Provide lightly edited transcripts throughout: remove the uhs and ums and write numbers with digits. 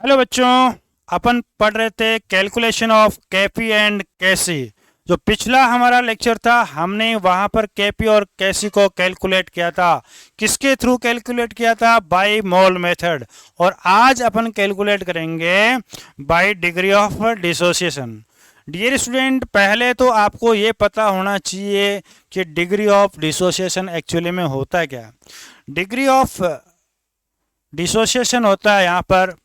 Hello बच्चों, अपन पढ़ रहे थे कैलकुलेशन ऑफ केपी एंड कैसी। जो पिछला हमारा लेक्चर था हमने वहां पर केपी और कैसी को कैलकुलेट किया था। किसके थ्रू कैलकुलेट किया था? By mole method. और आज अपन कैलकुलेट करेंगे by degree of dissociation. Dear student, पहले तो आपको ये पता होना चाहिए कि डिग्री ऑफ डिसोसिएशन एक्चुअली में होता क्या। डिग्री ऑफ डिसोसिएशन होता है यहाँ पर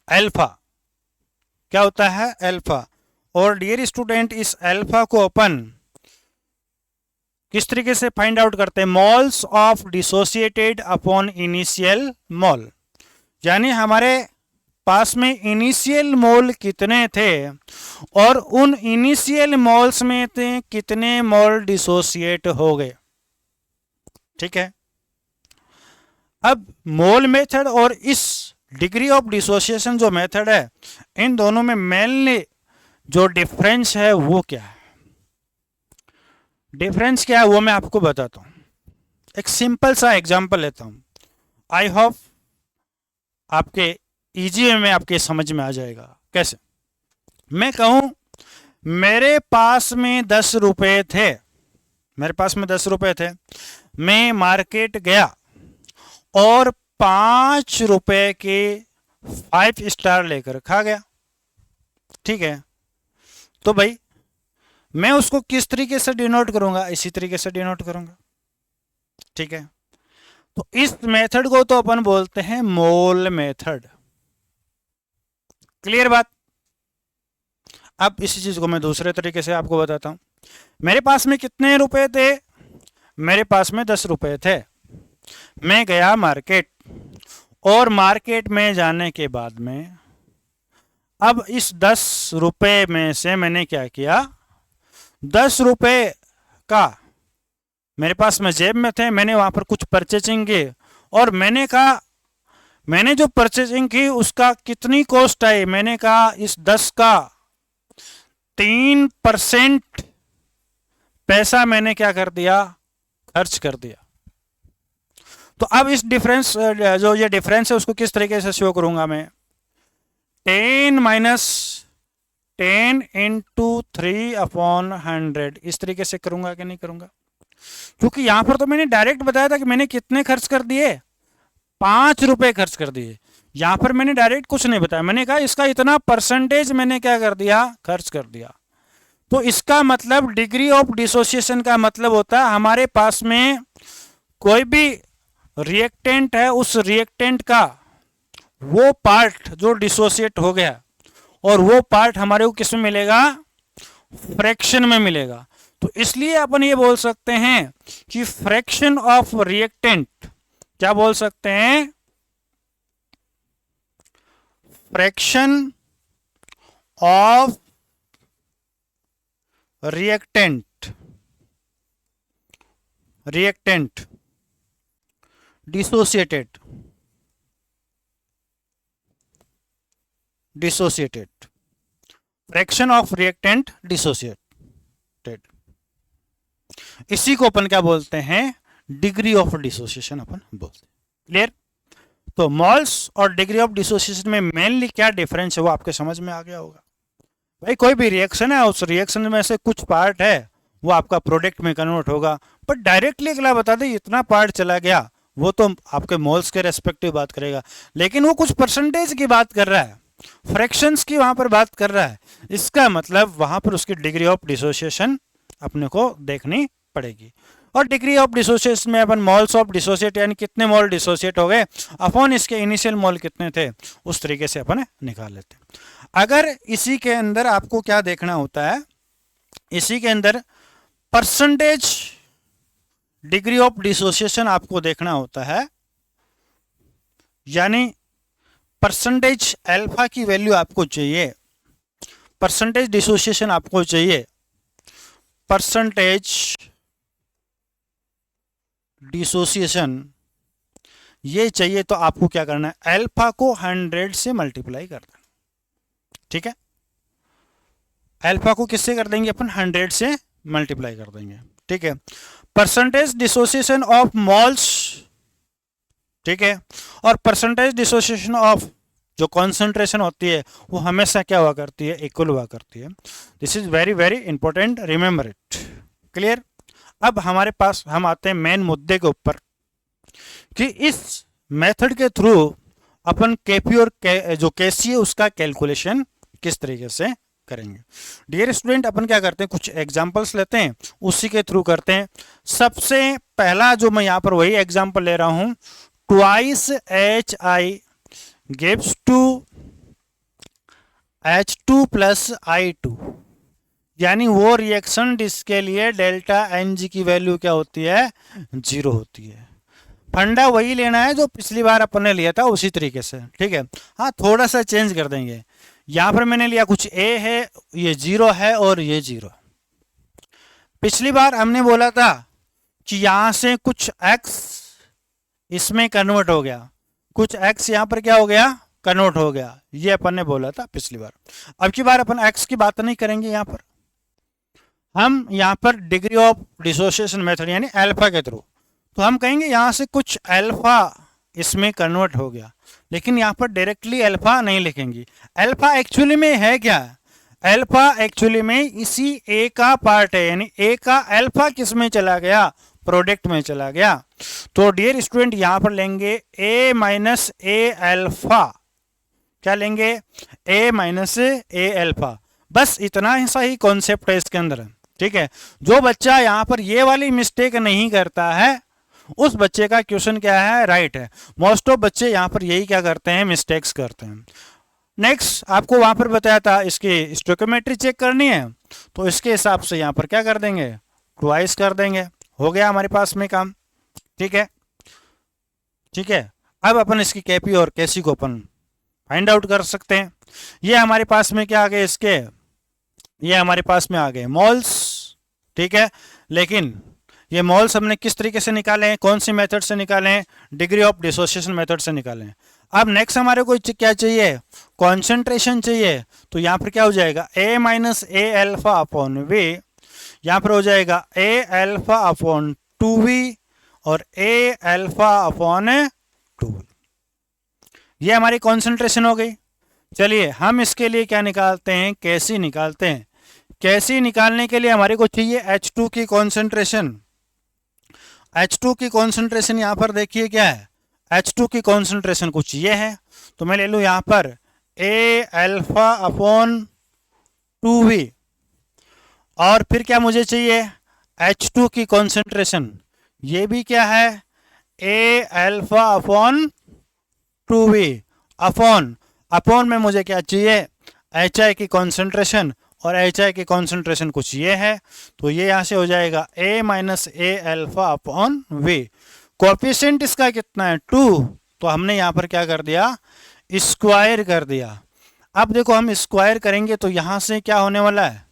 अल्फा। क्या होता है? अल्फा। और डियर स्टूडेंट, इस अल्फा को अपन किस तरीके से फाइंड आउट करते हैं? Malls of dissociated upon initial mall. यानी हमारे पास में इनिशियल मोल कितने थे और उन इनिशियल मोल्स में थे कितने मोल डिसोसिएट हो गए। ठीक है। अब मोल मेथड और इस डिग्री ऑफ डिसोसिएशन जो मेथड है, इन दोनों में मेनली जो डिफरेंस है वो क्या है? डिफरेंस क्या है वो मैं आपको बताता हूं। एक सिंपल सा एग्जांपल लेता हूं। आई होप आपके इजी में आपके समझ में आ जाएगा। कैसे? मैं कहूं मेरे पास में 10 रुपए थे, मेरे पास में 10 रुपए थे, मैं मार्केट गया और 5 रुपए के 5 स्टार लेकर खा गया। ठीक है। तो भाई मैं उसको किस तरीके से डिनोट करूंगा? इसी तरीके से डिनोट करूंगा। ठीक है। तो इस मेथड को तो अपन बोलते हैं मोल मेथड। क्लियर बात? अब इसी चीज को मैं दूसरे तरीके से आपको बताता हूं। मेरे पास में कितने रुपए थे? मेरे पास में 10 रुपए थे। मैं गया मार्केट और मार्केट में जाने के बाद में अब इस 10 रुपए में से मैंने क्या किया? 10 रुपए का मेरे पास में जेब में थे, मैंने वहां पर कुछ परचेजिंग की और मैंने कहा, मैंने जो परचेजिंग की उसका कितनी कॉस्ट आई? मैंने कहा इस 10 का 3% पैसा मैंने क्या कर दिया? खर्च कर दिया। तो अब इस डिफरेंस, जो ये डिफरेंस है उसको किस तरीके से शो करूंगा मैं? 10 माइनस 10 इंटू 3/100 इस तरीके से करूंगा कि नहीं करूंगा? क्योंकि यहां पर तो मैंने डायरेक्ट बताया था कि मैंने कितने खर्च कर दिए? 5 रुपए खर्च कर दिए। यहां पर मैंने डायरेक्ट कुछ नहीं बताया, मैंने कहा इसका इतना परसेंटेज मैंने क्या कर दिया? खर्च कर दिया। तो इसका मतलब डिग्री ऑफ डिसोसिएशन का मतलब होता है हमारे पास में कोई भी रिएक्टेंट है, उस रिएक्टेंट का वो पार्ट जो डिसोसिएट हो गया और वो पार्ट हमारे को किस में मिलेगा? फ्रैक्शन में मिलेगा। तो इसलिए अपन ये बोल सकते हैं कि फ्रैक्शन ऑफ रिएक्टेंट, क्या बोल सकते हैं? Fraction of reactant, reactant dissociated, dissociated, fraction of reactant dissociated, इसी को अपन क्या बोलते हैं? डिग्री ऑफ डिसोसिएशन अपन बोलते हैं। क्लियर? तो मॉल्स और डिग्री ऑफ डिसोसिएशन में मेनली क्या डिफरेंस है वो आपके समझ में आ गया होगा। भाई कोई भी रिएक्शन है, उस रिएक्शन में से कुछ पार्ट है वो आपका प्रोडक्ट में कन्वर्ट होगा, बट डायरेक्टली अगला बता दे इतना पार्ट चला गया, वो तो आपके मोल्स के रेस्पेक्टिव बात करेगा, लेकिन वो कुछ परसेंटेज की बात कर रहा है, फ्रैक्शंस की वहां पर बात कर रहा है। इसका मतलब वहां पर उसकी डिग्री ऑफ डिसोसिएशन अपने को देखनी पड़ेगी। और डिग्री ऑफ डिसोसिएशन में अपन मॉल्स ऑफ डिसोसिएट यानी कितने मॉल डिसोसिएट हो गए अपॉन इसके इनिशियल मॉल कितने थे, उस तरीके से अपन निकाल लेते हैं। अगर इसी के अंदर आपको क्या देखना होता है? इसी के अंदर परसेंटेज डिग्री ऑफ डिसोसिएशन आपको देखना होता है, यानी परसेंटेज अल्फा की वैल्यू आपको चाहिए, परसेंटेज डिसोसिएशन आपको चाहिए, परसेंटेज डिसोसिएशन ये चाहिए तो आपको क्या करना है? अल्फा को 100 से मल्टीप्लाई कर देना। ठीक है। अल्फा को किससे कर देंगे अपन? 100 से मल्टीप्लाई कर देंगे। ठीक है। परसेंटेज डिसोसिएशन ऑफ मॉल्स, ठीक है, और परसेंटेज डिसोसिएशन ऑफ जो कॉन्सेंट्रेशन होती है वो हमेशा क्या हुआ करती है, इक्वल हुआ करती है। This is very very important, remember it. Clear. अब हमारे पास हम आते हैं मेन मुद्दे के ऊपर कि इस मेथड के थ्रू अपन केपी और जो केसी है उसका कैलकुलेशन किस तरीके से करेंगे। डियर स्टूडेंट, अपन क्या करते हैं, कुछ एग्जांपल्स लेते हैं, उसी के थ्रू करते हैं। सबसे पहला जो मैं यहां पर वही एग्जांपल ले रहा हूं, twice H I gives to H2 plus I2, यानी वो रिएक्शन जिसके लिए डेल्टा एन जी की वैल्यू क्या होती है, 0 होती है। फंडा वही लेना है जो पिछली बार अपन ने लिया था उसी तरीके से, ठीक है। हाँ, थोड़ा सा चेंज कर देंगे। यहां पर मैंने लिया कुछ A है, ये 0 है और ये 0। पिछली बार हमने बोला था कि यहां से कुछ x इसमें कन्वर्ट हो गया, कुछ x यहां पर क्या हो गया, कन्वर्ट हो गया, ये अपन ने बोला था पिछली बार। अब की बार अपन x की बात नहीं करेंगे, यहां पर हम यहां पर डिग्री ऑफ डिसोसिएशन मेथड यानी अल्फा के थ्रू, तो हम कहेंगे यहां से कुछ अल्फा इसमें कन्वर्ट हो गया, लेकिन यहां पर डायरेक्टली अल्फा नहीं लिखेंगे। अल्फा एक्चुअली में है क्या, अल्फा एक्चुअली में इसी ए का पार्ट है, यानी ए का अल्फा किस में चला गया, प्रोडक्ट में चला गया। तो डियर स्टूडेंट यहां पर लेंगे ए माइनस ए अल्फा, क्या लेंगे, ए माइनस ए अल्फा। बस इतना सा ही कॉन्सेप्ट है इसके अंदर, ठीक है। जो बच्चा यहां पर ये वाली मिस्टेक नहीं करता है उस बच्चे का क्वेश्चन क्या है, राइट है। मोस्ट ऑफ बच्चे यहां पर यही क्या करते हैं, मिस्टेक्स करते हैं। नेक्स्ट आपको वहां पर बताया था इसकी स्टोइकियोमेट्री चेक करनी है, तो इसके हिसाब से यहां पर क्या कर देंगे, ट्वाइस कर देंगे, हो गया हमारे पास में काम, ठीक है। ठीक है, अब अपन इसकी केपी और केसी को अपन फाइंड आउट कर सकते हैं। ये हमारे पास में क्या आ गए इसके, ये हमारे पास में आ गए मोल्स, ठीक है। लेकिन ये मोल्स हमने किस तरीके से निकाले हैं, कौन सी मेथड से निकाले हैं, डिग्री ऑफ डिसोसिएशन मेथड से निकाले हैं। अब नेक्स्ट हमारे को क्या चाहिए, कॉन्सेंट्रेशन चाहिए। तो यहां पर क्या हो जाएगा, A minus A alpha upon V, यहां पर हो जाएगा ए अल्फा अपॉन 2v और ए अल्फा अपॉन 2v। ये हमारी कॉन्सेंट्रेशन हो गई। चलिए हम इसके लिए क्या निकालते हैं, कैसी निकालते हैं। कैसी निकालने के लिए हमारे को चाहिए H2 की कॉन्सेंट्रेशन। H2 की कॉन्सेंट्रेशन यहां पर देखिए क्या है, H2 की कॉन्सेंट्रेशन कुछ ये है, तो मैं ले लूं यहां पर ए अल्फा अपॉन 2v, और फिर क्या मुझे चाहिए, H2 की कॉन्सेंट्रेशन, ये भी क्या है, ए अल्फा अपॉन 2v, अपॉन में मुझे क्या चाहिए, HI की कॉन्सेंट्रेशन, और HI की कॉन्सेंट्रेशन कुछ ये है, तो ये यहां से हो जाएगा A minus A alpha upon V. Coefficient इसका कितना है, 2, तो हमने यहां पर क्या कर दिया, स्क्वायर कर दिया। अब देखो हम स्क्वायर करेंगे तो यहां से क्या होने वाला है,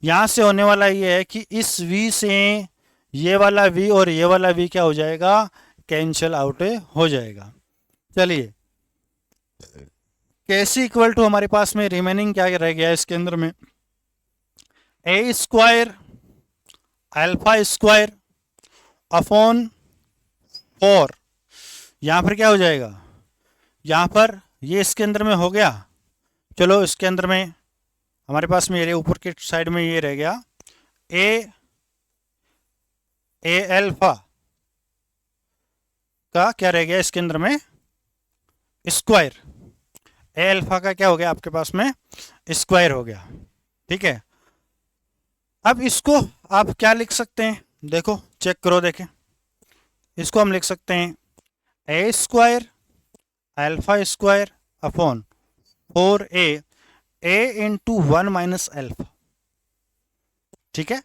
यहां से होने वाला ये है कि इस v से ये वाला v और ये वाला v क्या हो जाएगा, कैंसिल आउट हो जाएगा। चलिए कैसी इक्वल टू हमारे पास में रिमेनिंग क्या रह गया इसके अंदर में, ए स्क्वायर अल्फा स्क्वायर अपॉन 4, यहां पर क्या हो जाएगा, यहां पर ये इसके अंदर में हो गया। चलो इसके अंदर में हमारे पास में ये ऊपर के साइड में ये रह गया ए अल्फा का क्या रह गया इसके अंदर में, स्क्वायर। ए अल्फा का क्या हो गया आपके पास में, स्क्वायर हो गया, ठीक है। अब इसको आप क्या लिख सकते हैं, देखो चेक करो, देखें इसको हम लिख सकते हैं A square alpha square upon 4a, a into 1 minus alpha, ठीक है।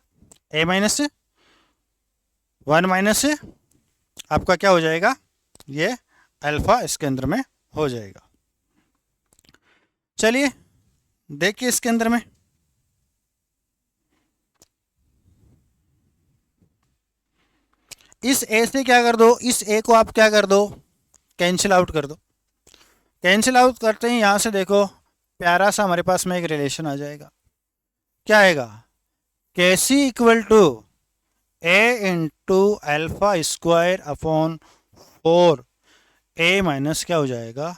a माइनस 1 माइनस आपका क्या हो जाएगा, ये अल्फा इसके अंदर में हो जाएगा। चलिए देखिए इसके अंदर में इस ए से क्या कर दो, इस ए को आप क्या कर दो, कैंसिल आउट कर दो। कैंसिल आउट करते ही यहां से देखो प्यारा सा हमारे पास में एक रिलेशन आ जाएगा, क्या आएगा, K C equal to A into alpha square upon 4 A minus क्या हो जाएगा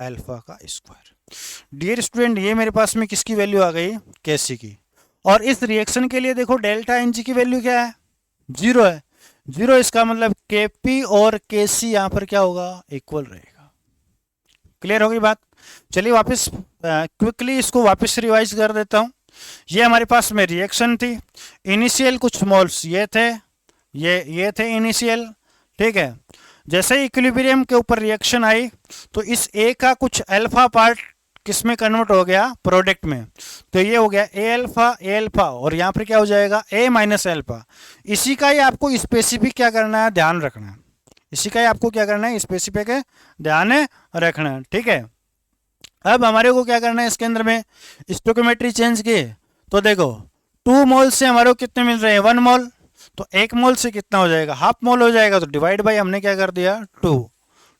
अल्फा का स्क्वायर। डियर स्टूडेंट, ये मेरे पास में किसकी वैल्यू आ गई? केसी की। और इस रिएक्शन के लिए देखो डेल्टा एन जी की वैल्यू क्या है? 0 है। 0 इसका मतलब केपी और केसी यहाँ पर क्या होगा? इक्वल रहेगा। क्लियर हो गई बात? चलिए वापस क्विकली इसको वापस रिवाइज कर देता हूँ। ये हमारे पास में रिएक्शन थी, इनिशियल कुछ मोल्स ये थे, ये थे इनिशियल, ठीक है। जैसे ही इक्विलिब्रियम के ऊपर रिएक्शन आई तो इस ए का कुछ अल्फा पार्ट किस में कन्वर्ट हो गया? प्रोडक्ट में। तो ये हो गया ए अल्फा, और यहाँ पर क्या हो जाएगा? A minus alpha. इसी का ही आपको स्पेसिफिक क्या करना है? ध्यान रखना है। इसी का ही आपको क्या करना है? स्पेसिफिक ध्यान रखना है, ठीक है। अब हमारे को क्या करना है इसके अंदर में? स्टोइकियोमेट्री चेंज किए तो देखो 2 मोल से हमारे को कितने मिल रहे हैं? 1 मोल। तो 1 मोल से कितना हो जाएगा? हाफ मोल हो जाएगा। तो डिवाइड बाई हमने क्या कर दिया? 2,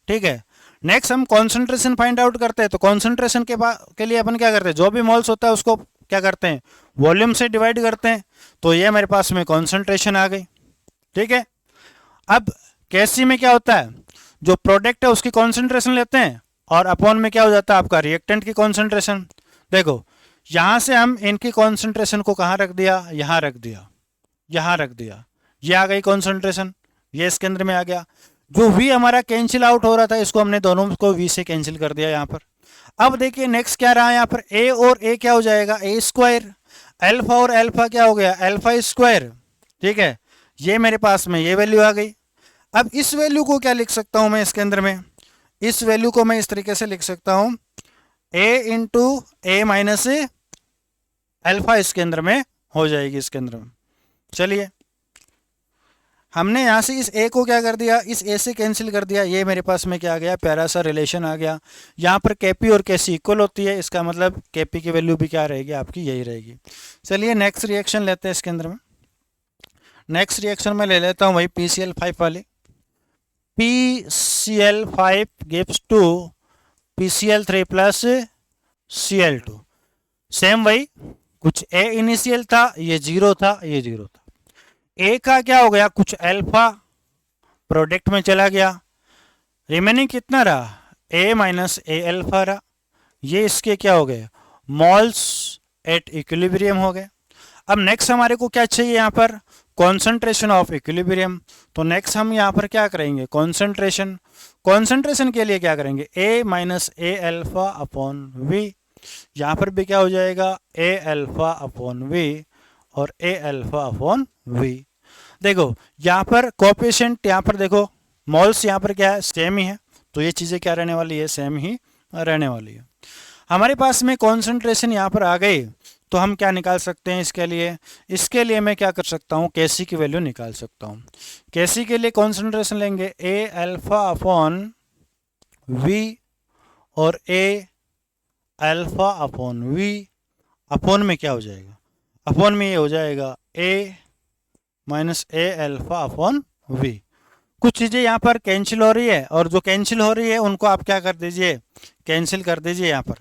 ठीक है। नेक्स्ट हम कॉन्सेंट्रेशन फाइंड आउट करते हैं। तो कॉन्सेंट्रेशन के लिए अपन क्या करते हैं? जो भी मोल्स होता है उसको क्या करते हैं? वॉल्यूम से डिवाइड करते हैं। तो ये हमारे पास में कॉन्सेंट्रेशन आ गई, ठीक है। अब केसी में क्या होता है? जो प्रोडक्ट है उसकी कॉन्सेंट्रेशन लेते हैं और अपॉन में क्या हो जाता है? आपका रिएक्टेंट की कॉन्सेंट्रेशन। देखो यहां से हम इनकी कॉन्सेंट्रेशन को कहां रख दिया? यहां रख दिया, यहां रख दिया। ये आ गई कॉन्सेंट्रेशन, ये इसके अंदर में आ गया। जो वी हमारा कैंसिल आउट हो रहा था इसको हमने दोनों को वी से कैंसिल कर दिया यहाँ पर। अब देखिए नेक्स्ट क्या रहा यहाँ पर? ए और ए क्या हो जाएगा? ए स्क्वायर। अल्फा और अल्फा क्या हो गया? अल्फा स्क्वायर, ठीक है। ये मेरे पास में ये वैल्यू आ गई। अब इस वैल्यू को क्या लिख सकता हूं मैं इसके अंदर में? इस वैल्यू को मैं इस तरीके से लिख सकता हूं, ए इंटू ए माइनस अल्फा इसके अंदर में हो जाएगी इसके अंदर में। चलिए हमने यहां से इस ए को क्या कर दिया? इस ए से कैंसिल कर दिया। ये मेरे पास में क्या आ गया? प्यारा सा रिलेशन आ गया। यहाँ पर केपी और केसी इक्वल होती है, इसका मतलब केपी की वैल्यू भी क्या रहेगी? आपकी यही रहेगी। चलिए नेक्स्ट रिएक्शन लेते हैं इसके अंदर में। नेक्स्ट रिएक्शन में ले लेता हूँ वही PCl5 वाली। PCl5 gives to PCl3 plus Cl2। Same वही, कुछ ए इनिशियल था, ये 0 था, ये 0 था। ए का क्या हो गया? कुछ अल्फा प्रोडक्ट में चला गया। रिमेनिंग कितना रहा? ए माइनस ए अल्फा रहा। ये इसके क्या हो गए? मोल्स एट इक्विलिब्रियम हो गए। अब नेक्स्ट हमारे को क्या चाहिए यहाँ पर? Concentration of equilibrium. तो नेक्स्ट हम यहाँ पर क्या करेंगे? कॉन्सेंट्रेशन। कॉन्सेंट्रेशन के लिए क्या करेंगे? A minus A alpha upon V. यहाँ पर भी क्या हो जाएगा? ए अल्फा अपॉन वी और ए अल्फा अपॉन वी। देखो यहाँ पर कोएफिशिएंट, यहाँ पर देखो मोल्स यहाँ पर क्या है? सेम ही है। तो ये चीज़ें क्या रहने वाली है? सेम ही रहने वाली है। हमारे पास में कॉन्सेंट्रेशन यहाँ पर आ गई तो हम क्या निकाल सकते हैं इसके लिए? इसके लिए मैं क्या कर सकता हूँ? केसी की वैल्यू निकाल सकता हूँ। केसी के लिए कॉन्सेंट्रेशन लेंगे ए अल्फा अपॉन वी और A alpha upon V. Upon में क्या हो जाएगा? अपॉन में ये हो जाएगा A minus A alpha upon V. कुछ चीज़ें यहाँ पर कैंसिल हो रही है और जो कैंसिल हो रही है उनको आप क्या कर दीजिए? कैंसिल कर दीजिए। यहाँ पर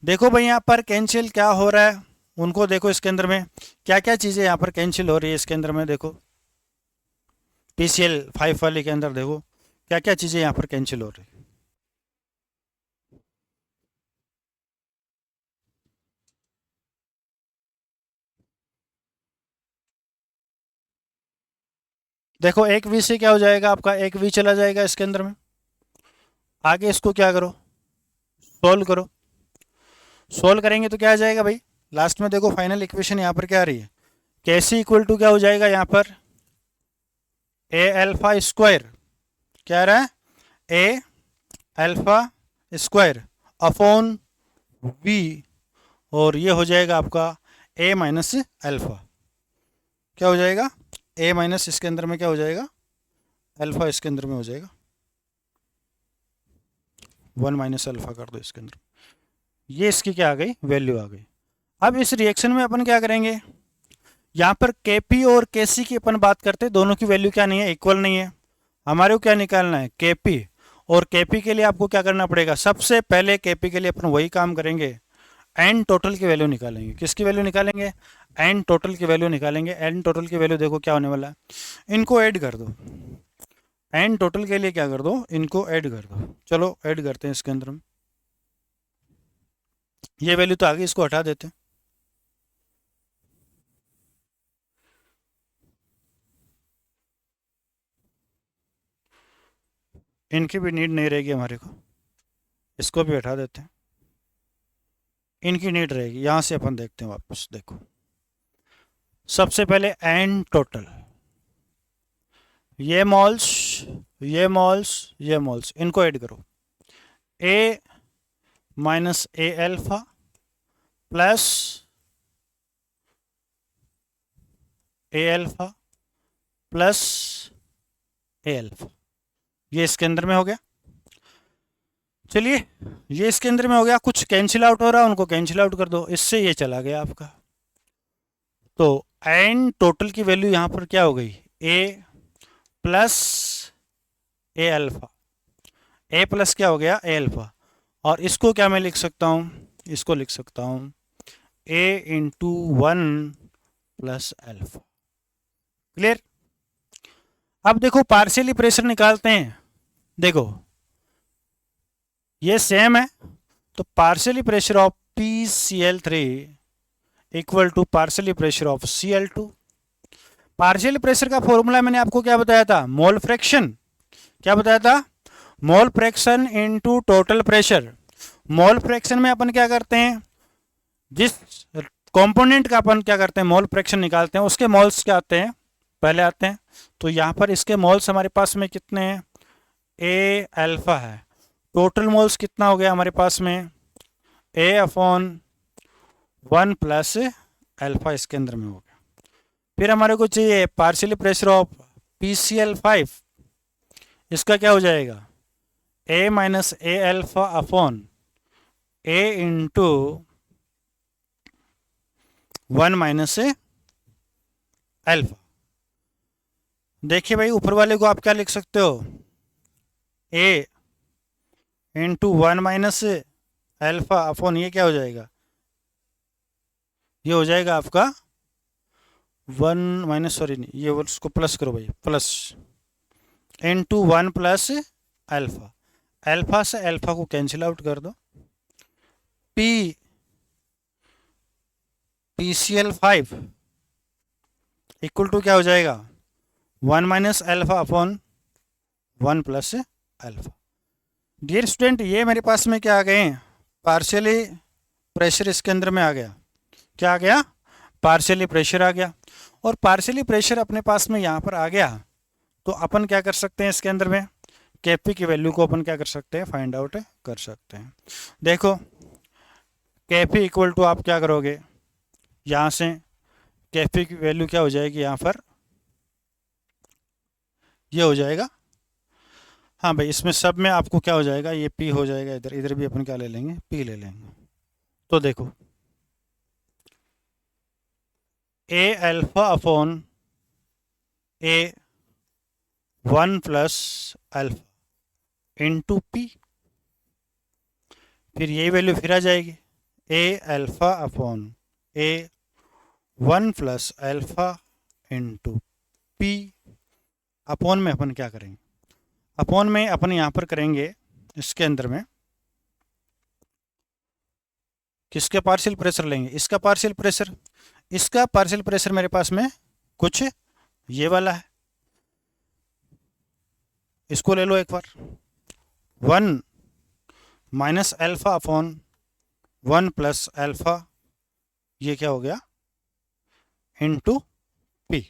देखो भाई, यहाँ पर कैंसिल क्या हो रहा है उनको देखो। इसके अंदर में क्या क्या चीज़ें यहाँ पर कैंसिल हो रही है इसके अंदर में देखो। PCl5 वाले के अंदर देखो क्या क्या चीज़ें यहाँ पर कैंसिल हो रही है। देखो एक वी से क्या हो जाएगा आपका? एक वी चला जाएगा इसके अंदर में। आगे इसको क्या करो? सोल्व करो। सोल्व करेंगे तो क्या आ जाएगा भाई? लास्ट में देखो फाइनल इक्वेशन यहाँ पर क्या आ रही है? केसी इक्वल टू क्या हो जाएगा यहाँ पर? ए अल्फा स्क्वायर। क्या आ रहा है? ए अल्फा स्क्वायर अपॉन वी, और ये हो जाएगा आपका ए माइनस अल्फा। क्या हो जाएगा? ए माइनस इसके अंदर में क्या हो जाएगा? अल्फा इसके अंदर में हो जाएगा 1 माइनस अल्फा कर दो इसके अंदर। ये इसकी क्या आ गई? वैल्यू आ गई। अब इस रिएक्शन में अपन क्या करेंगे? यहाँ पर केपी और केसी की अपन बात करते हैं, दोनों की वैल्यू क्या नहीं है? इक्वल नहीं है। हमारे को क्या निकालना है? केपी। और केपी के लिए आपको क्या करना पड़ेगा? सबसे पहले केपी के लिए अपन वही काम करेंगे, एन टोटल की वैल्यू निकालेंगे। किसकी वैल्यू निकालेंगे? एन टोटल की वैल्यू निकालेंगे। एन टोटल की वैल्यू देखो क्या होने वाला है, इनको ऐड कर दो। एन टोटल के लिए क्या कर दो? इनको ऐड कर दो। चलो ऐड करते हैं इसके अंदर में। ये वैल्यू तो आगे, इसको हटा देते हैं। इनकी भी नीड नहीं रहेगी हमारे को, इसको भी हटा देते हैं। इनकी नीड रहेगी। यहाँ से अपन देखते हैं वापस। देखो सबसे पहले एन टोटल, ये मॉल्स, ये मॉल्स, ये मॉल्स, इनको ऐड करो। ए माइनस ए एल्फा प्लस ए एल्फा प्लस ए एल्फा, ये इसके अंदर में हो गया। चलिए ये इसके अंदर में हो गया, कुछ कैंसिल आउट हो रहा है, उनको कैंसिल आउट कर दो, इससे ये चला गया आपका। तो एन टोटल की वैल्यू यहां पर क्या हो गई, ए प्लस ए अल्फा, ए प्लस क्या हो गया, ए अल्फा। और इसको क्या मैं लिख सकता हूं, इसको लिख सकता हूं ए इंटू 1 प्लस अल्फा। क्लियर। अब देखो पार्शियली प्रेशर निकालते हैं। देखो ये सेम है, तो partially pressure of PCl3 equal to partially pressure of Cl2। Partial pressure का फॉर्मूला मैंने आपको क्या बताया था, मोल फ्रैक्शन। क्या बताया था, mole fraction into total pressure. Mole fraction में अपन क्या करते हैं, जिस कंपोनेंट का अपन क्या करते हैं मोल फ्रैक्शन निकालते हैं, उसके मोल्स क्या आते हैं, पहले आते हैं। तो यहाँ पर इसके मोल्स हमारे पास में कितने हैं, ए अल्फा है। टोटल मोल्स कितना हो गया हमारे पास में, ए अपॉन 1 प्लस अल्फा इसके अंदर में हो गया। फिर हमारे को चाहिए पार्शियल प्रेशर ऑफ PCl5, इसका क्या हो जाएगा, A minus A alpha upon A into 1 minus A alpha. देखिए भाई ऊपर वाले को आप क्या लिख सकते हो, ए इंटू 1 माइनस अल्फा अपॉन ये क्या हो जाएगा, ये हो जाएगा आपका 1 माइनस, सॉरी नहीं, ये उसको प्लस करो भाई, plus into 1 plus alpha. Alpha से अल्फा को कैंसिल आउट कर दो, PCl5 इक्वल टू क्या हो जाएगा, 1 minus alpha upon 1 plus alpha. Dear student ये मेरे पास में क्या आ गए हैं, पार्शियली प्रेशर इसके अंदर में आ गया। क्या आ गया, पार्शियली प्रेशर आ गया। और पार्शियली प्रेशर अपने पास में यहाँ पर आ गया, तो अपन क्या कर सकते हैं इसके अंदर में, केपी की वैल्यू को अपन क्या कर सकते हैं, फाइंड आउट कर सकते हैं। देखो केपी इक्वल टू आप क्या करोगे, यहाँ से केपी की वैल्यू क्या हो जाएगी, यहाँ पर ये हो जाएगा, हाँ भाई इसमें सब में आपको क्या हो जाएगा, ये पी हो जाएगा, इधर इधर भी अपन क्या ले लेंगे, पी ले लेंगे। तो देखो ए अल्फा अपॉन ए 1 प्लस अल्फा इंटू पी, फिर यही वैल्यू फिर आ जाएगी, ए अल्फा अपॉन ए 1 plus alpha into P. Upon में अपन क्या करेंगे, अपॉन में अपन यहाँ पर करेंगे इसके अंदर में किसके पार्शियल प्रेशर लेंगे, इसका पार्शियल प्रेशर। इसका पार्शियल प्रेशर मेरे पास में कुछ ये वाला है, इसको ले लो एक बार, 1 minus alpha upon 1 plus alpha, ये क्या हो गया, इनटू पी।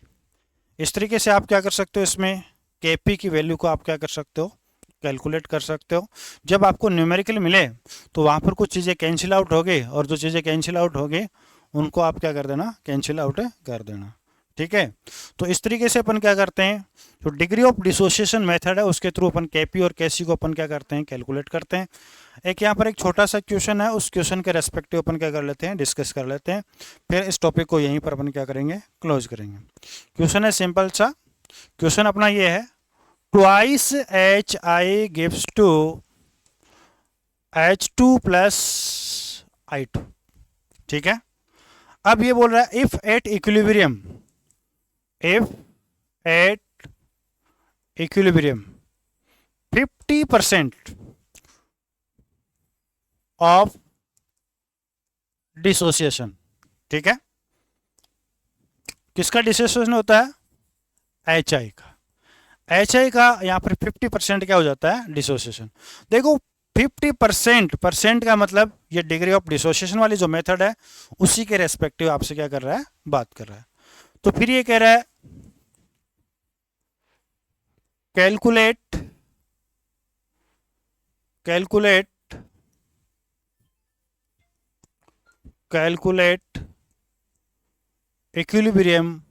इस तरीके से आप क्या कर सकते हो, इसमें केपी की वैल्यू को आप क्या कर सकते हो, कैलकुलेट कर सकते हो। जब आपको न्यूमेरिकल मिले तो वहाँ पर कुछ चीज़ें कैंसिल आउट हो गई, और जो चीज़ें कैंसिल आउट हो गई उनको आप क्या कर देना, कैंसिल आउट कर देना। ठीक है, तो इस तरीके से अपन क्या करते हैं, जो डिग्री ऑफ डिसोसिएशन मेथड है उसके थ्रू अपन केपी और केसी को अपन क्या करते हैं, कैलकुलेट करते हैं। एक यहाँ पर एक छोटा सा क्वेश्चन है, उस क्वेश्चन के रेस्पेक्टिव अपन क्या कर लेते हैं, डिस्कस कर लेते हैं। फिर इस टॉपिक को यहीं पर अपन क्या करेंगे, क्लोज करेंगे। क्वेश्चन है सिंपल सा, क्वेश्चन अपना ये है, twice HI gives to H2 plus I2। ठीक है, अब ये बोल रहा है if at equilibrium, if at equilibrium 50% of dissociation, ठीक है। किसका डिसोसिएशन होता है? HI का। HI का यहाँ पर 50% क्या हो जाता है? डिसोसिएशन। देखो 50% परसेंट का मतलब ये डिग्री ऑफ डिसोसिएशन वाली जो मेथड है उसी के रेस्पेक्टिव आपसे क्या कर रहा है? बात कर रहा है। तो फिर ये कह रहा है कैलकुलेट इक्विलिब्रियम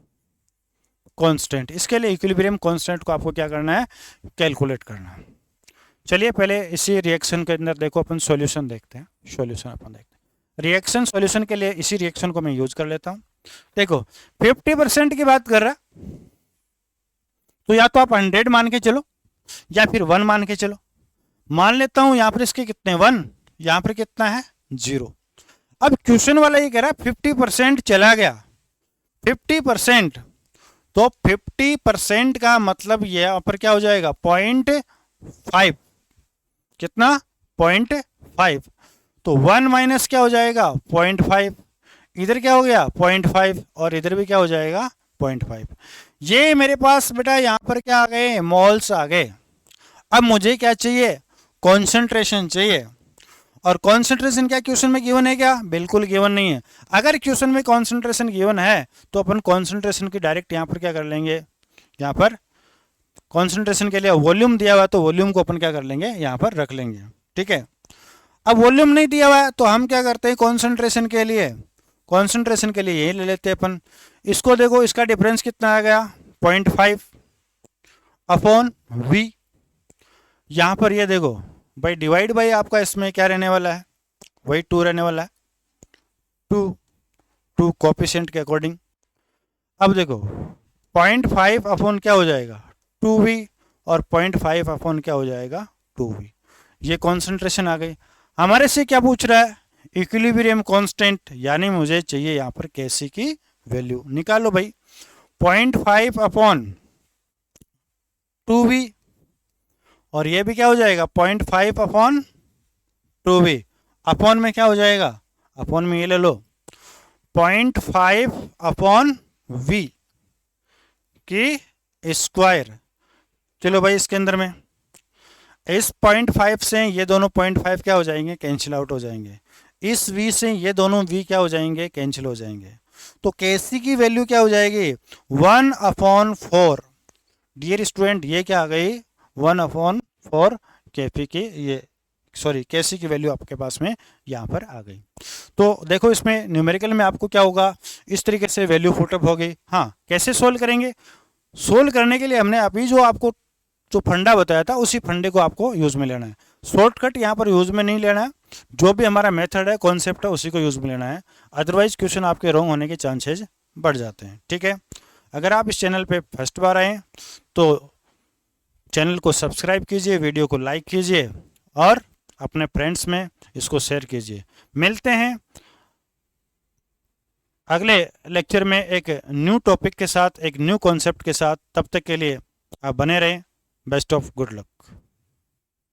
कांस्टेंट। इसके लिए इक्विलिब्रियम कांस्टेंट को आपको क्या करना है? कैलकुलेट करना है। चलिए पहले इसी रिएक्शन के अंदर देखो अपन सॉल्यूशन देखते हैं। सॉल्यूशन अपन देखते हैं। रिएक्शन सॉल्यूशन के लिए इसी रिएक्शन को मैं यूज कर लेता हूं। देखो 50% की बात कर रहा, तो या तो आप 100 मान के चलो या फिर 1 मान के चलो। मान लेता हूं यहां पर इसके कितने 1, यहां पर कितना है 0। अब क्वेश्चन वाला ये कह रहा है 50% चला गया, 50%, तो 50% का मतलब ये यहां पर क्या हो जाएगा? 0.5। कितना? 0.5। तो 1 माइनस क्या हो जाएगा? 0.5। इधर क्या हो गया? 0.5 और इधर भी क्या हो जाएगा? 0.5। ये मेरे पास बेटा यहां पर क्या आ गए? मोल्स आ गए। अब मुझे क्या चाहिए? कॉन्सेंट्रेशन चाहिए। और कॉन्सेंट्रेशन क्या क्वेश्चन में गिवन है क्या? बिल्कुल गिवन नहीं है। अगर क्वेश्चन में कॉन्सेंट्रेशन गिवन है तो अपन कॉन्सेंट्रेशन की डायरेक्ट यहां पर क्या कर लेंगे? यहां पर कॉन्सेंट्रेशन के लिए वॉल्यूम दिया हुआ है तो वॉल्यूम को अपन क्या कर लेंगे? यहां पर रख लेंगे, ठीक है। अब वॉल्यूम नहीं दिया हुआ है तो हम क्या करते हैं? कॉन्सेंट्रेशन के लिए यही ले लेते हैं अपन। इसको देखो, इसका डिफरेंस कितना आ गया? 0.5 अपॉन V। यहां पर ये देखो भाई डिवाइड बाई आपका इसमें क्या रहने वाला है? वही 2 रहने वाला है, 2 कोएफिशिएंट के अकॉर्डिंग। अब देखो 0.5 अपॉन क्या हो जाएगा? 2V, और 0.5 अपॉन क्या हो जाएगा? 2V। ये कॉन्सेंट्रेशन आ गई। हमारे से क्या पूछ रहा है? इक्विलिब्रियम कांस्टेंट, यानी मुझे चाहिए यहाँ पर Kc की वैल्यू। निकालो भाई। 0.5 अपॉन 2V, और ये भी क्या हो जाएगा? 0.5 अपॉन 2V। अपॉन में क्या हो जाएगा? अपॉन में ये ले लो 0.5 अपॉन V की स्क्वायर। चलो भाई इसके अंदर में इस 0.5 से ये दोनों 0.5 क्या हो जाएंगे? कैंसिल आउट हो जाएंगे। इस V से ये दोनों V क्या हो जाएंगे? कैंसिल हो जाएंगे। तो Kc की वैल्यू क्या हो जाएगी? 1/4। डियर स्टूडेंट ये क्या आ गई? 1/4 Kp की, ये सॉरी Kc की वैल्यू आपके पास में यहाँ पर आ गई। तो देखो इसमें न्यूमेरिकल में आपको क्या होगा? इस तरीके से वैल्यू पुटअप हो गई। हाँ, कैसे सोल्व करेंगे? सोल्व करने के लिए हमने अभी जो आपको जो फंडा बताया था उसी फंडे को आपको यूज में लेना है। शॉर्टकट यहाँ पर यूज में नहीं लेना है। जो भी हमारा मेथड है, कॉन्सेप्ट है, उसी को यूज में लेना है। अदरवाइज क्वेश्चन आपके रॉन्ग होने के चांसेज बढ़ जाते हैं, ठीक है। अगर आप इस चैनल पे फर्स्ट बार आए तो चैनल को सब्सक्राइब कीजिए, वीडियो को लाइक कीजिए और अपने फ्रेंड्स में इसको शेयर कीजिए। मिलते हैं अगले लेक्चर में एक न्यू टॉपिक के साथ, एक न्यू कॉन्सेप्ट के साथ। तब तक के लिए आप बने रहें। Best of good luck.